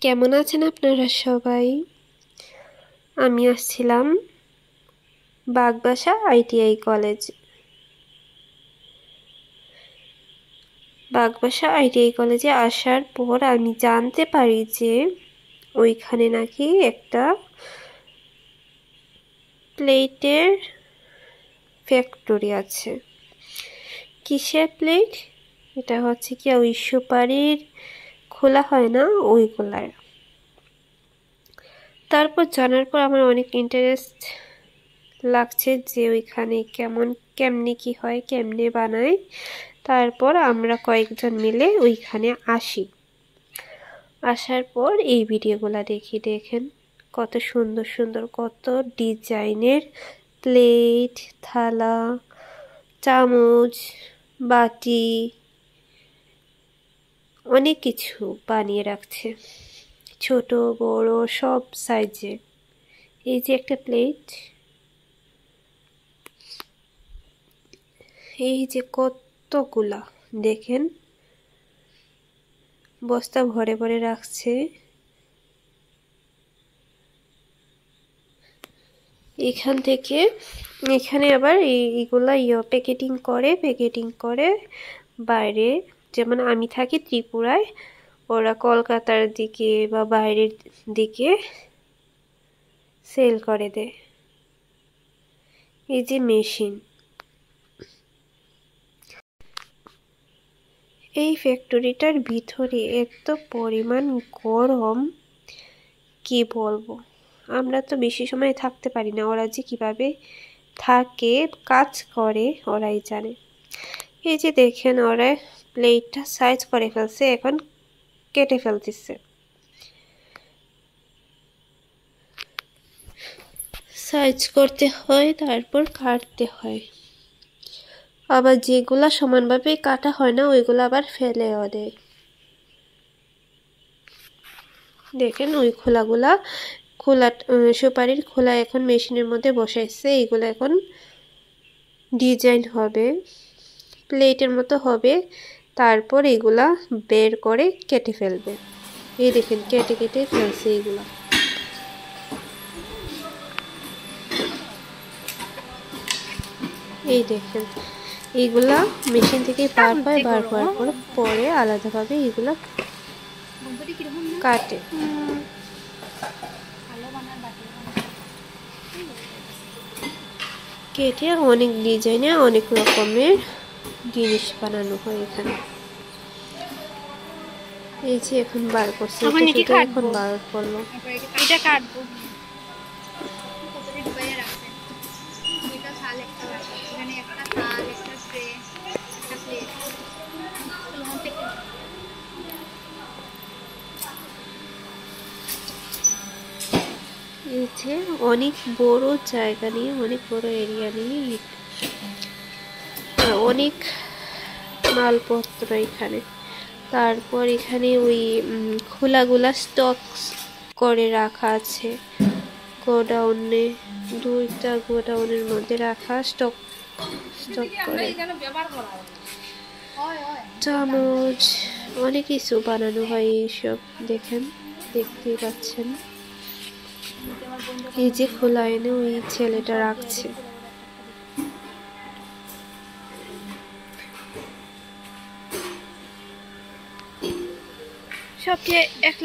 কেমন আছেন আপনারা সবাই? আমি আসছিলাম বাগবাসা আইটিআই কলেজে। বাগবাসা আইটিআই কলেজে আসার পর আমি জানতে পারি যে ওইখানে নাকি একটা প্লেটের ফ্যাক্টরি আছে। কিসের প্লেট? এটা হচ্ছে কি ওই সুপারির খোলা হয় না, ওইগুলার। তারপর জানার পর আমার অনেক ইন্টারেস্ট লাগছে যে ওইখানে কেমনে কি হয়, কেমনে বানায়। তারপর আমরা কয়েকজন মিলে ওইখানে আসি। আসার পর এই ভিডিওগুলা দেখেন কত সুন্দর সুন্দর, কত ডিজাইনের প্লেট, থালা, চামচ, বাটি, অনেক কিছু বানিয়ে রাখছে, ছোট বড় সব সাইজে। এই যে একটা প্লেট, এই যে কতগুলা দেখেন, বস্তা ভরে ভরে রাখছে। এখান থেকে এখানে আবার এইগুলা প্যাকেটিং করে বাইরে, যেমন আমি থাকি ত্রিপুরায়, ওরা কলকাতার দিকে বা বাইরের দিকে সেল করে দেয়। এই যে মেশিন, এই ফ্যাক্টরিটার ভিতরে এত পরিমাণ গরম, কি বলবো। আমরা তো বেশি সময় থাকতে পারি না, ওরা যে কিভাবে থাকে, কাজ করে, ওরাই জানে। এই যে দেখেন, ওরা প্লেটটা সাইজ করে ফেলছে, এখন কেটে ফেলতেছে। সাইজ করতে হয়, তারপর কাটতে হয়। আবার যেগুলা সমানভাবে কাটা হয় না, ওইগুলো আবার ফেলেও দেয়। দেখেন ওই খোলা সুপারির খোলা এখন মেশিনের মধ্যে বসাইছে। এইগুলো এখন ডিজাইন হবে, প্লেটের মতো হবে। তারপর এগুলা বের করে কেটে ফেলবে। এই দেখেন কেটে কেটে ফেলছে এইগুলা। এই দেখেন এইগুলা মেশিন থেকে বার হওয়ার পর পরে আলাদাভাবে এইগুলা কাটে। কেটে অনেক ডিজাইনে অনেক রকমের জিনিস বানানো হয় এখানে। এই যে এখন বার করছে, এখন বার করলো। এটা কাটবো। এই যে অনেক বড় জায়গা নিয়ে, অনেক বড় এরিয়া নিয়ে অনেক মালপত্র এখানে। তারপর এখানে ওই খোলাগুলা স্টক করে রাখা আছে গোডাউনে, দুইটা গোডাউনের মধ্যে রাখা স্টক করে। চামচ, অনেক কিছু বানানো হয় এইসব। দেখেন, দেখতেই পাচ্ছেন। এই যে খোলা এনে ওই ছেলেটা রাখছে। সবচেয়ে এক